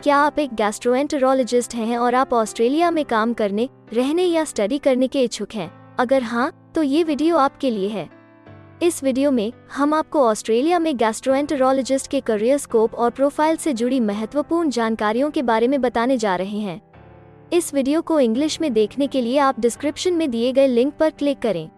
क्या आप एक गैस्ट्रोएंटेरोलॉजिस्ट हैं और आप ऑस्ट्रेलिया में काम करने, रहने या स्टडी करने के इच्छुक हैं? अगर हाँ, तो ये वीडियो आपके लिए है। इस वीडियो में हम आपको ऑस्ट्रेलिया में गैस्ट्रोएंटेरोलॉजिस्ट के करियर स्कोप और प्रोफाइल से जुड़ी महत्वपूर्ण जानकारियों के बारे में बताने जा रहे हैं। इस वीडियो को इंग्लिश में देखने के लिए आप डिस्क्रिप्शन में दिए गए लिंक पर क्लिक करें।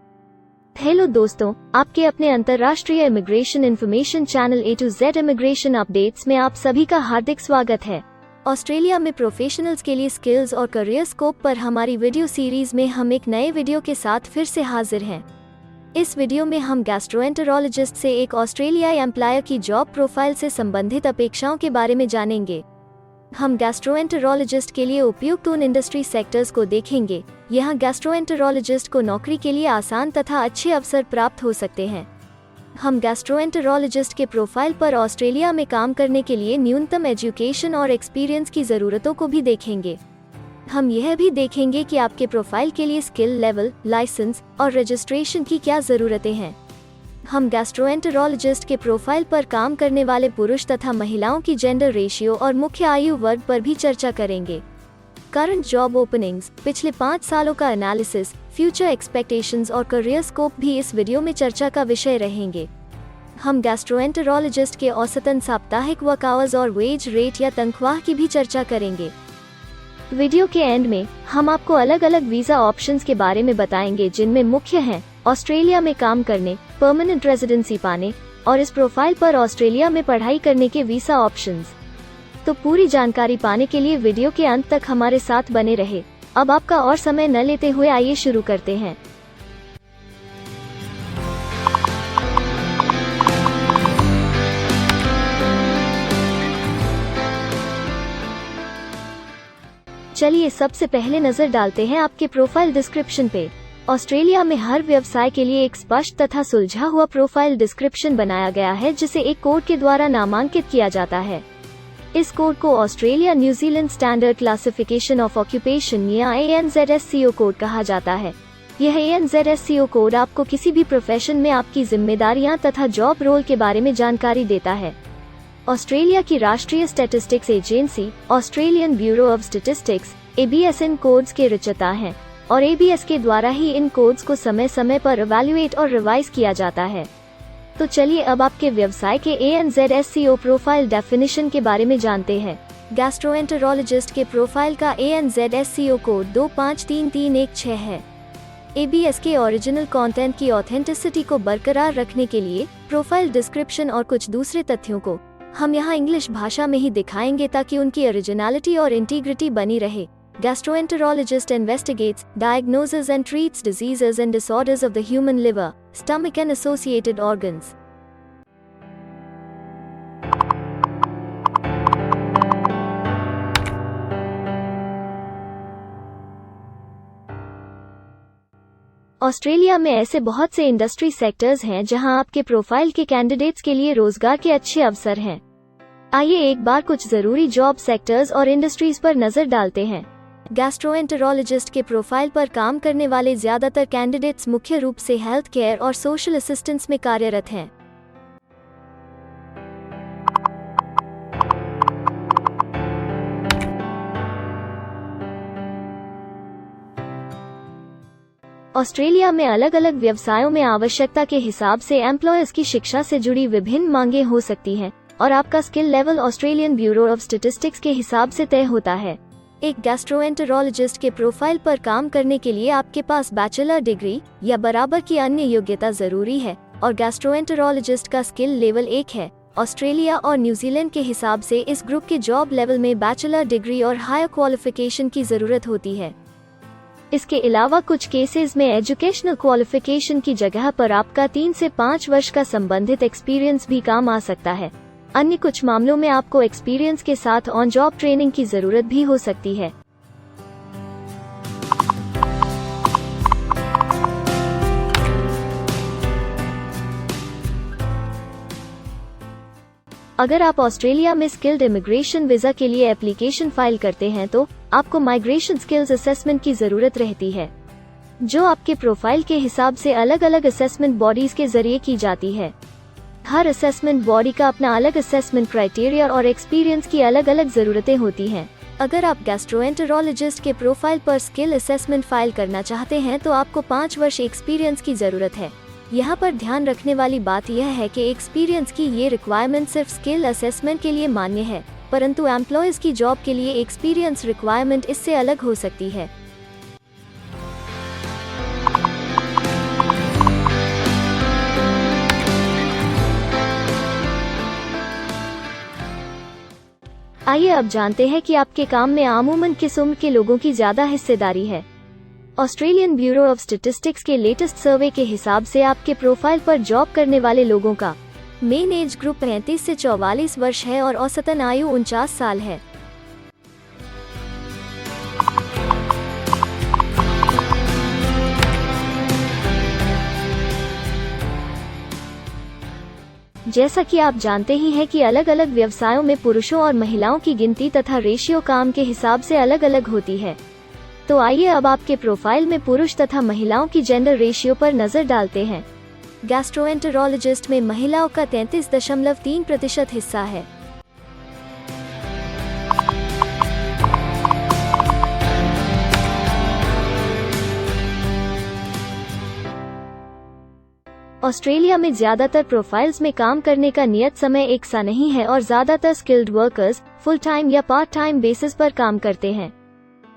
हेलो दोस्तों, आपके अपने अंतर्राष्ट्रीय immigration information channel A to Z immigration updates में आप सभी का हार्दिक स्वागत है। ऑस्ट्रेलिया में प्रोफेशनल्स के लिए स्किल्स और करियर स्कोप पर हमारी वीडियो सीरीज में हम एक नए वीडियो के साथ फिर से हाजिर हैं। इस वीडियो में हम गैस्ट्रोएंटेरोलॉजिस्ट से एक ऑस्ट्रेलियाई एम्प्लॉयर की जॉब प्रोफाइल से संबंधित अपेक्षाओं के बारे में जानेंगे। हम गैस्ट्रोएंटेरोलॉजिस्ट के लिए उपयुक्त उन इंडस्ट्री सेक्टर्स को देखेंगे। यहाँ गैस्ट्रोएंटेरोलॉजिस्ट को नौकरी के लिए आसान तथा अच्छे अवसर प्राप्त हो सकते हैं। हम गैस्ट्रोएंटेरोलॉजिस्ट के प्रोफाइल पर ऑस्ट्रेलिया में काम करने के लिए न्यूनतम एजुकेशन और एक्सपीरियंस की ज़रूरतों को भी देखेंगे। हम यह भी देखेंगे कि आपके प्रोफाइल के लिए स्किल लेवल, लाइसेंस और रजिस्ट्रेशन की क्या ज़रूरतें हैं। हम गैस्ट्रोएंटेरोलॉजिस्ट के प्रोफाइल पर काम करने वाले पुरुष तथा महिलाओं की जेंडर रेशियो और मुख्य आयु वर्ग पर भी चर्चा करेंगे। करंट जॉब ओपनिंग्स, पिछले 5 सालों का एनालिसिस, फ्यूचर एक्सपेक्टेशंस और करियर स्कोप भी इस वीडियो में चर्चा का विषय रहेंगे। हम गैस्ट्रोएंटेरोलॉजिस्ट के औसतन साप्ताहिक वर्क आवर्स और वेज रेट या तनख्वाह की भी चर्चा करेंगे। वीडियो के एंड में हम आपको अलग अलग वीजा ऑप्शंस के बारे में बताएंगे, जिनमें मुख्य हैं ऑस्ट्रेलिया में काम करने, परमानेंट रेजिडेंसी पाने और इस प्रोफाइल पर ऑस्ट्रेलिया में पढ़ाई करने के वीजा ऑप्शंस। तो पूरी जानकारी पाने के लिए वीडियो के अंत तक हमारे साथ बने रहे। अब आपका और समय न लेते हुए आइए शुरू करते हैं। चलिए सबसे पहले नजर डालते हैं आपके प्रोफाइल डिस्क्रिप्शन पे। ऑस्ट्रेलिया में हर व्यवसाय के लिए एक स्पष्ट तथा सुलझा हुआ प्रोफाइल डिस्क्रिप्शन बनाया गया है, जिसे एक कोड के द्वारा नामांकित किया जाता है। इस कोड को Australia New Zealand standard classification of occupation या ANZSCO कोड कहा जाता है। यह ANZSCO कोड आपको किसी भी प्रोफेशन में आपकी जिम्मेदारियां तथा जॉब रोल के बारे में जानकारी देता है। ऑस्ट्रेलिया की राष्ट्रीय statistics agency Australian bureau of statistics ABS in codes के रचयिता हैं और ABS के द्वारा ही इन कोड्स को समय समय पर इवैल्यूएट और रिवाइज किया जाता है। तो चलिए अब आपके व्यवसाय के ANZSCO प्रोफाइल डेफिनेशन के बारे में जानते हैं। गैस्ट्रोएंटेरोलॉजिस्ट के प्रोफाइल का ANZSCO कोड 253316 है। ABS के ओरिजिनल कंटेंट की ऑथेंटिसिटी को बरकरार रखने के लिए प्रोफाइल डिस्क्रिप्शन और कुछ दूसरे तथ्यों को हम यहाँ इंग्लिश भाषा में ही दिखाएंगे, ताकि उनकी ओरिजिनलिटी और इंटीग्रिटी बनी रहे। Gastroenterologist investigates, diagnoses and treats diseases and disorders of the human liver, stomach and associated organs. Australia में ऐसे बहुत से इंडस्ट्री सेक्टर्स हैं जहां आपके प्रोफाइल के कैंडिडेट्स के लिए रोजगार के अच्छे अवसर हैं। आइए एक बार कुछ जरूरी जॉब सेक्टर्स और इंडस्ट्रीज पर नजर डालते हैं। गैस्ट्रोएंटेरोलॉजिस्ट के प्रोफाइल पर काम करने वाले ज्यादातर कैंडिडेट्स मुख्य रूप से हेल्थ केयर और सोशल असिस्टेंस में कार्यरत हैं। ऑस्ट्रेलिया में अलग अलग व्यवसायों में आवश्यकता के हिसाब से एम्प्लॉयर्स की शिक्षा से जुड़ी विभिन्न मांगें हो सकती हैं और आपका skill level Australian bureau of statistics के हिसाब से तय होता है। एक गैस्ट्रोएंटेरोलॉजिस्ट के प्रोफाइल पर काम करने के लिए आपके पास बैचलर डिग्री या बराबर की अन्य योग्यता जरूरी है और गैस्ट्रोएंटेरोलॉजिस्ट का स्किल लेवल 1 है। ऑस्ट्रेलिया और न्यूजीलैंड के हिसाब से इस ग्रुप के जॉब लेवल में बैचलर डिग्री और हायर क्वालिफिकेशन की जरूरत होती है। इसके अलावा कुछ केसेस में एजुकेशनल क्वालिफिकेशन की जगह पर आपका 3 से 5 वर्ष का संबंधित एक्सपीरियंस भी काम आ सकता है। अन्य कुछ मामलों में आपको एक्सपीरियंस के साथ ऑन जॉब ट्रेनिंग की जरूरत भी हो सकती है। अगर आप ऑस्ट्रेलिया में स्किल्ड इमिग्रेशन वीजा के लिए एप्लीकेशन फाइल करते हैं तो आपको माइग्रेशन स्किल्स असेसमेंट की जरूरत रहती है, जो आपके प्रोफाइल के हिसाब से अलग अलग असेसमेंट बॉडीज के जरिए की जाती है। हर असेसमेंट बॉडी का अपना अलग असेसमेंट क्राइटेरिया और एक्सपीरियंस की अलग अलग ज़रूरतें होती हैं। अगर आप गैस्ट्रोएंटेरोलॉजिस्ट के प्रोफाइल पर स्किल असेसमेंट फाइल करना चाहते हैं तो आपको 5 वर्ष एक्सपीरियंस की ज़रूरत है। यहाँ पर ध्यान रखने वाली बात यह है कि एक्सपीरियंस की ये रिक्वायरमेंट सिर्फ स्किल असेसमेंट के लिए मान्य है, परंतु एम्प्लॉयज़ की जॉब के लिए एक्सपीरियंस रिक्वायरमेंट इससे अलग हो सकती है। आइए अब जानते हैं कि आपके काम में आमूमन किस उम्र के लोगों की ज्यादा हिस्सेदारी है। ऑस्ट्रेलियन ब्यूरो ऑफ स्टैटिस्टिक्स के लेटेस्ट सर्वे के हिसाब से आपके प्रोफाइल पर जॉब करने वाले लोगों का मेन एज ग्रुप 35 से 44 वर्ष है और औसतन आयु 49 साल है। जैसा कि आप जानते ही हैं कि अलग अलग व्यवसायों में पुरुषों और महिलाओं की गिनती तथा रेशियो काम के हिसाब से अलग अलग होती है। तो आइए अब आपके प्रोफाइल में पुरुष तथा महिलाओं की जेंडर रेशियो पर नजर डालते हैं। गैस्ट्रोएंटेरोलॉजिस्ट में महिलाओं का 33.3% हिस्सा है। ऑस्ट्रेलिया में ज्यादातर प्रोफाइल्स में काम करने का नियत समय एक सा नहीं है और ज्यादातर स्किल्ड वर्कर्स फुल टाइम या पार्ट टाइम बेसिस पर काम करते हैं।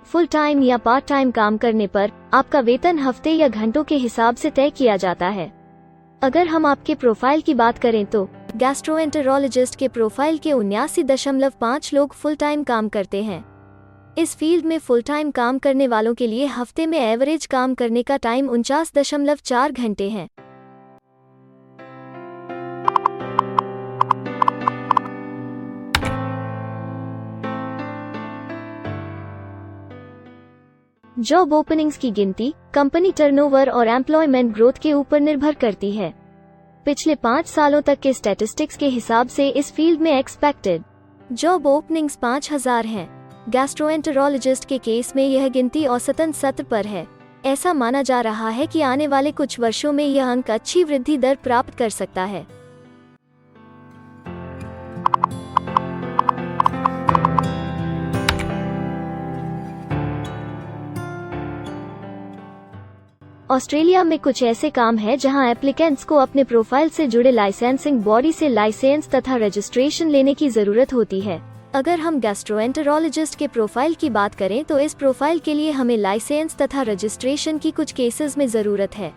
फुल टाइम या पार्ट टाइम काम करने पर आपका वेतन हफ्ते या घंटों के हिसाब से तय किया जाता है। अगर हम आपके प्रोफाइल की बात करें तो गैस्ट्रोएंटेरोलॉजिस्ट के प्रोफाइल के 79.5 लोग फुल टाइम काम करते हैं। इस फील्ड में फुल टाइम काम करने वालों के लिए हफ्ते में एवरेज काम करने का टाइम 49.4 घंटे है। जॉब ओपनिंग्स की गिनती कंपनी टर्नओवर और एम्प्लॉयमेंट ग्रोथ के ऊपर निर्भर करती है। पिछले 5 सालों तक के स्टैटिस्टिक्स के हिसाब से इस फील्ड में एक्सपेक्टेड जॉब ओपनिंग्स 5000 हैं। गैस्ट्रोएंटेरोलॉजिस्ट के केस में यह गिनती औसतन 70 पर है। ऐसा माना जा रहा है कि आने वाले कुछ वर्षों में यह अंक अच्छी वृद्धि दर प्राप्त कर सकता है। ऑस्ट्रेलिया में कुछ ऐसे काम हैं जहां एप्लीकेंट्स को अपने प्रोफाइल से जुड़े लाइसेंसिंग बॉडी से लाइसेंस तथा रजिस्ट्रेशन लेने की जरूरत होती है। अगर हम गैस्ट्रोएंटेरोलॉजिस्ट के प्रोफाइल की बात करें तो इस प्रोफाइल के लिए हमें लाइसेंस तथा रजिस्ट्रेशन की कुछ केसेस में जरूरत है।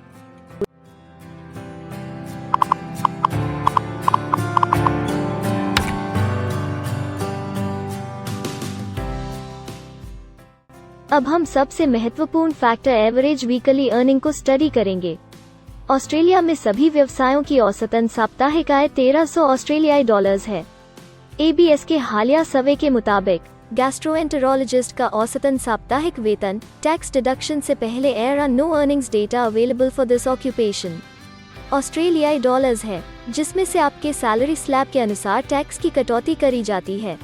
अब हम सबसे महत्वपूर्ण फैक्टर एवरेज वीकली अर्निंग को स्टडी करेंगे। ऑस्ट्रेलिया में सभी व्यवसायों की औसतन साप्ताहिक आय 1300 ऑस्ट्रेलियाई डॉलर्स है। ABS के हालिया सर्वे के मुताबिक गैस्ट्रोएंटेरोलॉजिस्ट का औसतन साप्ताहिक वेतन टैक्स डिडक्शन से पहले there are no earnings data available for this occupation ऑस्ट्रेलियाई डॉलर्स है, जिसमें से आपके सैलरी स्लैब के अनुसार टैक्स की कटौती करी जाती है।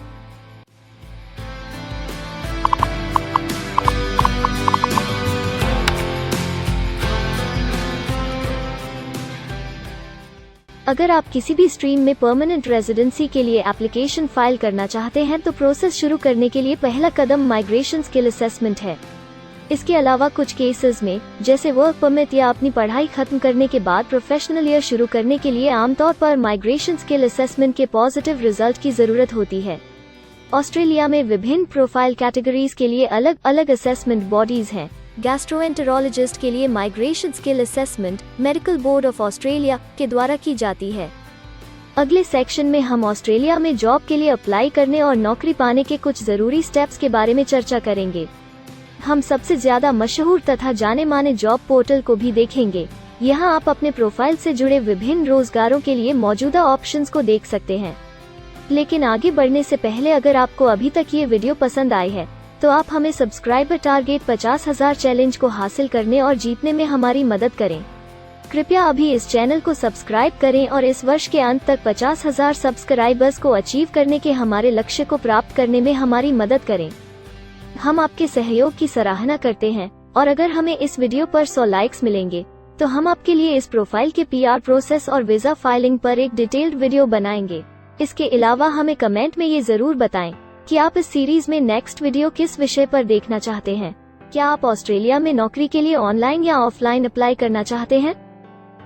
अगर आप किसी भी स्ट्रीम में परमानेंट रेजिडेंसी के लिए एप्लीकेशन फाइल करना चाहते हैं तो प्रोसेस शुरू करने के लिए पहला कदम माइग्रेशन स्किल असेसमेंट है। इसके अलावा कुछ केसेस में जैसे वर्क परमिट या अपनी पढ़ाई खत्म करने के बाद प्रोफेशनल ईयर शुरू करने के लिए आमतौर पर माइग्रेशन स्किल असेसमेंट के पॉजिटिव रिजल्ट की जरूरत होती है। ऑस्ट्रेलिया में विभिन्न प्रोफाइल कैटेगरीज के लिए अलग अलग असेसमेंट बॉडीज हैं। गैस्ट्रोएंटेरोलॉजिस्ट के लिए migration skill assessment medical board of Australia के द्वारा की जाती है। अगले सेक्शन में हम ऑस्ट्रेलिया में जॉब के लिए अप्लाई करने और नौकरी पाने के कुछ जरूरी स्टेप्स के बारे में चर्चा करेंगे। हम सबसे ज्यादा मशहूर तथा जाने माने जॉब पोर्टल को भी देखेंगे। यहाँ आप अपने प्रोफाइल से जुड़े विभिन्न रोजगारों के लिए मौजूदा ऑप्शंस को देख सकते हैं। लेकिन आगे बढ़ने से पहले अगर आपको अभी तक ये वीडियो पसंद आई है तो आप हमें सब्सक्राइबर टारगेट 50,000 चैलेंज को हासिल करने और जीतने में हमारी मदद करें। कृपया अभी इस चैनल को सब्सक्राइब करें और इस वर्ष के अंत तक 50,000 सब्सक्राइबर्स को अचीव करने के हमारे लक्ष्य को प्राप्त करने में हमारी मदद करें। हम आपके सहयोग की सराहना करते हैं और अगर हमें इस वीडियो पर 100 लाइक्स मिलेंगे तो हम आपके लिए इस प्रोफाइल के PR प्रोसेस और वीजा फाइलिंग पर एक डिटेल्ड वीडियो बनाएंगे। इसके अलावा हमें कमेंट में ये जरूर बताएं कि आप इस सीरीज में नेक्स्ट वीडियो किस विषय पर देखना चाहते हैं। क्या आप ऑस्ट्रेलिया में नौकरी के लिए ऑनलाइन या ऑफलाइन अप्लाई करना चाहते हैं?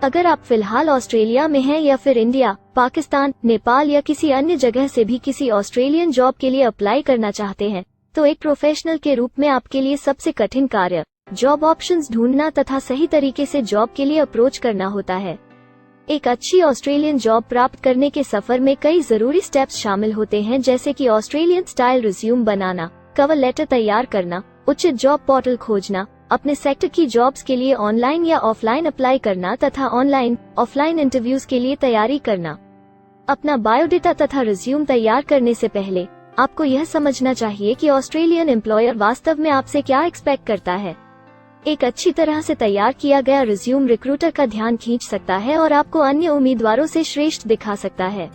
अगर आप फिलहाल ऑस्ट्रेलिया में हैं या फिर इंडिया, पाकिस्तान, नेपाल या किसी अन्य जगह से भी किसी ऑस्ट्रेलियन जॉब के लिए अप्लाई करना चाहते हैं, तो एक प्रोफेशनल के रूप में आपके लिए सबसे कठिन कार्य जॉब ऑप्शंस ढूंढना तथा सही तरीके से जॉब के लिए अप्रोच करना होता है। एक अच्छी ऑस्ट्रेलियन जॉब प्राप्त करने के सफर में कई जरूरी स्टेप्स शामिल होते हैं, जैसे कि ऑस्ट्रेलियन स्टाइल रिज्यूम बनाना, कवर लेटर तैयार करना, उचित जॉब पोर्टल खोजना, अपने सेक्टर की जॉब्स के लिए ऑनलाइन या ऑफलाइन अप्लाई करना तथा ऑनलाइन ऑफलाइन इंटरव्यूज के लिए तैयारी करना। अपना बायोडेटा तथा रिज्यूम तैयार करने से पहले आपको यह समझना चाहिए कि ऑस्ट्रेलियन एम्प्लॉयर वास्तव में आपसे क्या एक्सपेक्ट करता है। एक अच्छी तरह से तैयार किया गया रिज्यूम रिक्रूटर का ध्यान खींच सकता है और आपको अन्य उम्मीदवारों से श्रेष्ठ दिखा सकता है।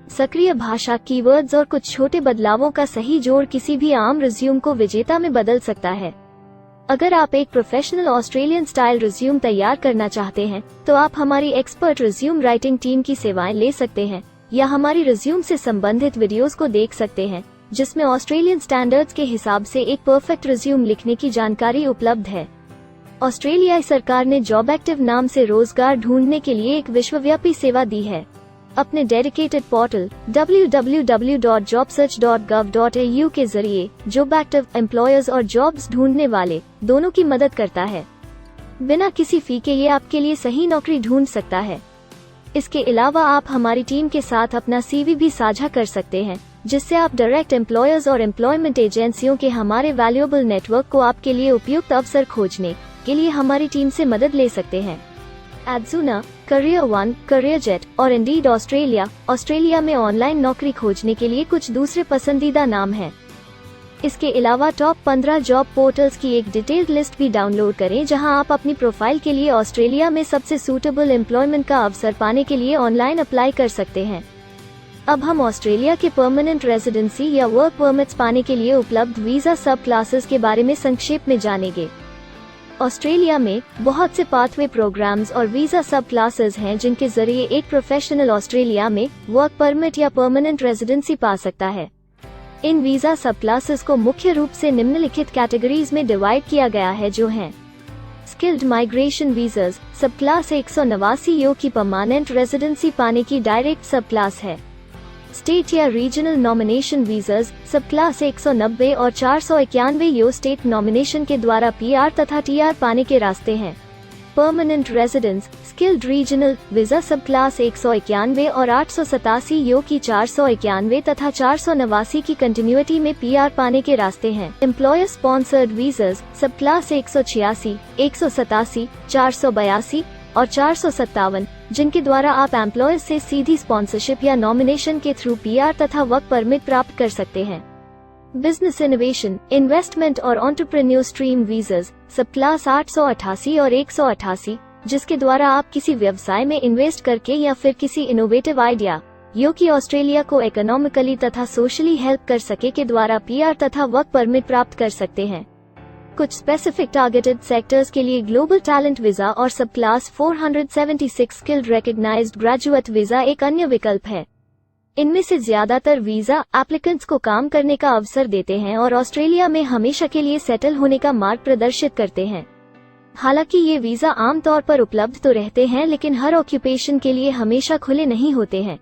सक्रिय भाषा, कीवर्ड्स और कुछ छोटे बदलावों का सही जोड़ किसी भी आम रिज्यूम को विजेता में बदल सकता है। अगर आप एक प्रोफेशनल ऑस्ट्रेलियन स्टाइल रिज्यूम तैयार करना चाहते हैं, तो आप हमारी एक्सपर्ट रिज्यूम राइटिंग टीम की सेवाएं ले सकते हैं या हमारी रिज्यूम से संबंधित वीडियोस को देख सकते हैं, जिसमें ऑस्ट्रेलियन स्टैंडर्ड्स के हिसाब से एक परफेक्ट रिज्यूम लिखने की जानकारी उपलब्ध है। ऑस्ट्रेलियाई सरकार ने जॉब एक्टिव नाम से रोजगार ढूंढने के लिए एक विश्वव्यापी सेवा दी है। अपने डेडिकेटेड पोर्टल www.jobsearch.gov.au के जरिए जॉब एक्टिव एम्प्लॉयर्स और जॉब्स ढूंढने वाले दोनों की मदद करता है। बिना किसी फी के ये आपके लिए सही नौकरी ढूंढ सकता है। इसके अलावा आप हमारी टीम के साथ अपना CV भी साझा कर सकते हैं, जिससे आप डायरेक्ट एम्प्लॉयर्स और एम्प्लॉयमेंट एजेंसियों के हमारे वैल्यूएबल नेटवर्क को आपके लिए उपयुक्त अवसर खोजने के लिए हमारी टीम से मदद ले सकते हैं। एडजुना, करियर वन, करियरजेट और इंडीड ऑस्ट्रेलिया में ऑनलाइन नौकरी खोजने के लिए कुछ दूसरे पसंदीदा नाम हैं। इसके अलावा टॉप 15 जॉब पोर्टल्स की एक डिटेल्ड लिस्ट भी डाउनलोड करें, जहां आप अपनी प्रोफाइल के लिए ऑस्ट्रेलिया में सबसे सूटेबल एम्प्लॉयमेंट का अवसर पाने के लिए ऑनलाइन अप्लाई कर सकते हैं। अब हम ऑस्ट्रेलिया के परमानेंट रेजिडेंसी या वर्क परमिट्स पाने के लिए उपलब्ध वीजा सब क्लासेस के बारे में संक्षेप में जानेंगे। ऑस्ट्रेलिया में बहुत से पाथवे प्रोग्राम्स और वीजा सब क्लासेस हैं, जिनके जरिए एक प्रोफेशनल ऑस्ट्रेलिया में वर्क परमिट या परमानेंट रेजिडेंसी पा सकता है। इन वीजा सब क्लासेस को मुख्य रूप से निम्नलिखित कैटेगरीज में डिवाइड किया गया है, जो हैं स्किल्ड माइग्रेशन वीजास सब क्लास 189 यो की परमानेंट रेजिडेंसी पाने की डायरेक्ट सब क्लास है। स्टेट या रीजनल नॉमिनेशन वीजास सब क्लास 190 और 491 यो स्टेट नॉमिनेशन के द्वारा PR तथा TR पाने के रास्ते हैं। Permanent residence skilled regional visa सब क्लास 191 और 887 यो की 491 तथा 489 की कंटिन्यूटी में PR पाने के रास्ते हैं। एम्प्लॉयर स्पॉन्सर्ड वीजास सब क्लास 186, 187, 482 और 457, जिनके द्वारा आप एम्प्लॉयर से सीधी स्पॉन्सरशिप या नॉमिनेशन के थ्रू PR तथा वर्क परमिट प्राप्त कर सकते हैं। बिजनेस इनोवेशन, इन्वेस्टमेंट और एंटरप्रेन्योर स्ट्रीम वीजास सब क्लास 888 और 188, जिसके द्वारा आप किसी व्यवसाय में इन्वेस्ट करके या फिर किसी इनोवेटिव आइडिया यो कि ऑस्ट्रेलिया को इकोनॉमिकली तथा सोशली हेल्प कर सके के द्वारा PR तथा वर्क परमिट प्राप्त कर सकते हैं। कुछ स्पेसिफिक टारगेटेड सेक्टर्स के लिए ग्लोबल टैलेंट वीजा और sub class 476 skilled recognised graduate visa एक अन्य विकल्प है। इनमें से ज्यादातर वीजा एप्लीकेंट्स को काम करने का अवसर देते हैं और ऑस्ट्रेलिया में हमेशा के लिए सेटल होने का मार्ग प्रदर्शित करते हैं। हालांकि ये वीजा आमतौर पर उपलब्ध तो रहते हैं, लेकिन हर ऑक्यूपेशन के लिए हमेशा खुले नहीं होते हैं।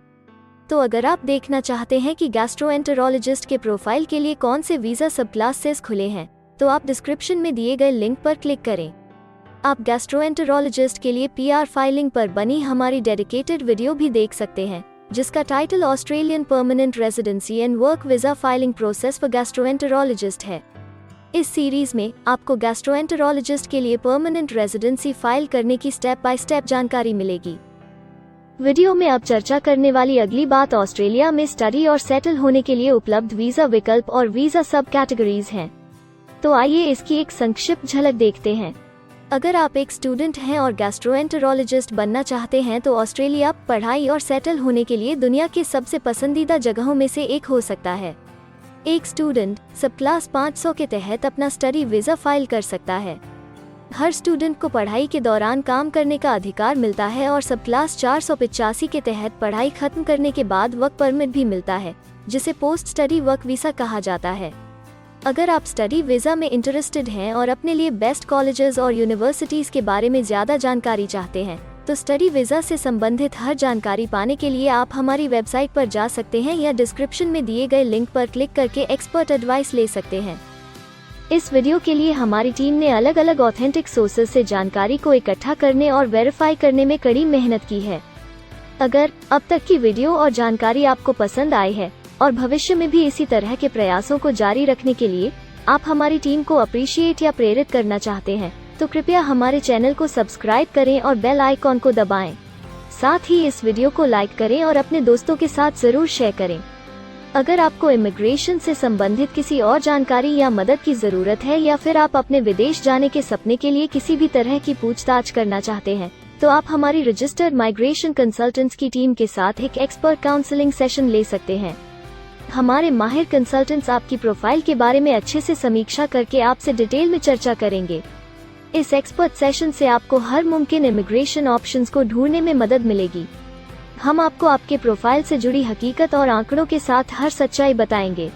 तो अगर आप देखना चाहते हैं कि गैस्ट्रोएंटेरोलॉजिस्ट के प्रोफाइल के लिए कौन से वीजा सब क्लासेस खुले हैं, तो आप डिस्क्रिप्शन में दिए गए लिंक पर क्लिक करें। आप गैस्ट्रोएंटेरोलॉजिस्ट के लिए PR फाइलिंग पर बनी हमारी डेडिकेटेड वीडियो भी देख सकते हैं, जिसका title Australian permanent residency and work visa filing process for gastroenterologist है। इस सीरीज में आपको गैस्ट्रोएंटेरोलॉजिस्ट के लिए परमानेंट रेजिडेंसी फाइल करने की स्टेप बाय स्टेप जानकारी मिलेगी। वीडियो में अब चर्चा करने वाली अगली बात ऑस्ट्रेलिया में स्टडी और सेटल होने के लिए उपलब्ध वीजा विकल्प और वीजा सब कैटेगरीज हैं। तो आइए इसकी एक संक्षिप्त झलक देखते हैं। अगर आप एक स्टूडेंट हैं और गैस्ट्रोएंटेरोलॉजिस्ट बनना चाहते हैं, तो ऑस्ट्रेलिया पढ़ाई और सेटल होने के लिए दुनिया के सबसे पसंदीदा जगहों में से एक हो सकता है। एक स्टूडेंट सब क्लास 500 के तहत अपना स्टडी वीजा फाइल कर सकता है। हर स्टूडेंट को पढ़ाई के दौरान काम करने का अधिकार मिलता है और सब क्लास 485 के तहत पढ़ाई खत्म करने के बाद वर्क परमिट भी मिलता है, जिसे पोस्ट स्टडी वर्क वीज़ा कहा जाता है। अगर आप स्टडी वीज़ा में इंटरेस्टेड हैं और अपने लिए बेस्ट कॉलेजेस और यूनिवर्सिटीज़ के बारे में ज़्यादा जानकारी चाहते हैं, तो स्टडी वीज़ा से संबंधित हर जानकारी पाने के लिए आप हमारी वेबसाइट पर जा सकते हैं या डिस्क्रिप्शन में दिए गए लिंक पर क्लिक करके एक्सपर्ट एडवाइस ले सकते हैं। इस वीडियो के लिए हमारी टीम ने अलग अलग ऑथेंटिक सोर्सेज से जानकारी को इकट्ठा करने और वेरीफाई करने में कड़ी मेहनत की है। अगर अब तक की वीडियो और जानकारी आपको पसंद आई है और भविष्य में भी इसी तरह के प्रयासों को जारी रखने के लिए आप हमारी टीम को अप्रिशिएट या प्रेरित करना चाहते हैं, तो कृपया हमारे चैनल को सब्सक्राइब करें और बेल आइकॉन को दबाएं। साथ ही इस वीडियो को लाइक करें और अपने दोस्तों के साथ जरूर शेयर करें। अगर आपको इमिग्रेशन से संबंधित किसी और जानकारी या मदद की जरूरत है या फिर आप अपने विदेश जाने के सपने के लिए किसी भी तरह की पूछताछ करना चाहते हैं, तो आप हमारी रजिस्टर्ड माइग्रेशन कंसल्टेंट्स की टीम के साथ एक एक्सपर्ट काउंसलिंग सेशन ले सकते हैं। हमारे माहिर कंसल्टेंट्स आपकी प्रोफाइल के बारे में अच्छे से समीक्षा करके आपसे डिटेल में चर्चा करेंगे। इस एक्सपर्ट सेशन से आपको हर मुमकिन इमिग्रेशन ऑप्शंस को ढूंढने में मदद मिलेगी। हम आपको आपके प्रोफाइल से जुड़ी हकीकत और आंकड़ों के साथ हर सच्चाई बताएंगे।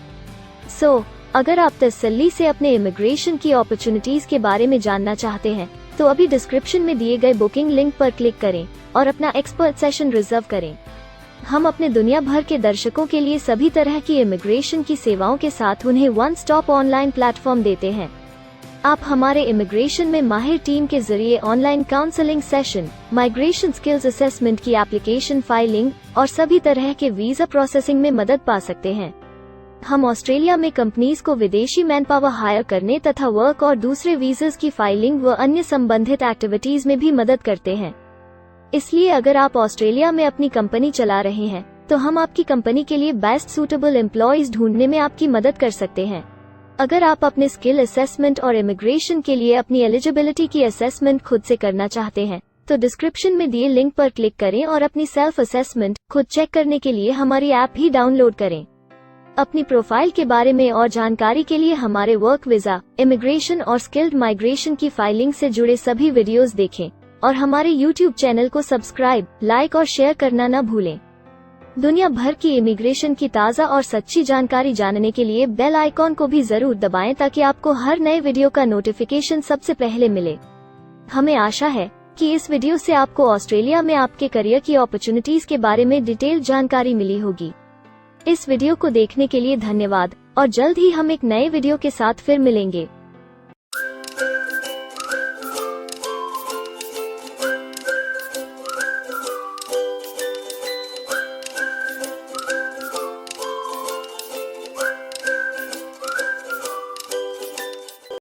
अगर आप तसल्ली से अपने इमिग्रेशन की अपॉर्चुनिटीज के बारे में जानना चाहते हैं, तो अभी डिस्क्रिप्शन में दिए गए बुकिंग लिंक पर क्लिक करें और अपना एक्सपर्ट सेशन रिजर्व करें। हम अपने दुनिया भर के दर्शकों के लिए सभी तरह की इमिग्रेशन की सेवाओं के साथ उन्हें वन स्टॉप ऑनलाइन प्लेटफॉर्म देते हैं। आप हमारे इमिग्रेशन में माहिर टीम के जरिए online counselling session, migration skills assessment की एप्लीकेशन फाइलिंग और सभी तरह के वीजा प्रोसेसिंग में मदद पा सकते हैं। हम ऑस्ट्रेलिया में कंपनीज को विदेशी मैन पावर हायर करने तथा वर्क और दूसरे वीजास की फाइलिंग व अन्य संबंधित एक्टिविटीज में भी मदद करते हैं। इसलिए अगर आप ऑस्ट्रेलिया में अपनी कंपनी चला रहे हैं, तो हम आपकी कंपनी के लिए बेस्ट सूटेबल एम्प्लॉयज ढूंढने में आपकी मदद कर सकते हैं। अगर आप अपने स्किल असेसमेंट और इमिग्रेशन के लिए अपनी एलिजिबिलिटी की असेसमेंट खुद से करना चाहते हैं, तो डिस्क्रिप्शन में दिए लिंक पर क्लिक करें और अपनी सेल्फ असेसमेंट खुद चेक करने के लिए हमारी ऐप भी डाउनलोड करें। अपनी प्रोफाइल के बारे में और जानकारी के लिए हमारे वर्क वीजा, इमिग्रेशन और स्किल्ड माइग्रेशन की फाइलिंग से जुड़े सभी वीडियोस देखें और हमारे YouTube चैनल को सब्सक्राइब, लाइक और शेयर करना न भूलें। दुनिया भर की इमिग्रेशन की ताज़ा और सच्ची जानकारी जानने के लिए बेल आइकॉन को भी जरूर दबाएं ताकि आपको हर नए वीडियो का नोटिफिकेशन सबसे पहले मिले। हमें आशा है कि इस वीडियो से आपको ऑस्ट्रेलिया में आपके करियर की अपॉर्चुनिटीज के बारे में डिटेल जानकारी मिली होगी। इस वीडियो को देखने के लिए धन्यवाद और जल्द ही हम एक नए वीडियो के साथ फिर मिलेंगे।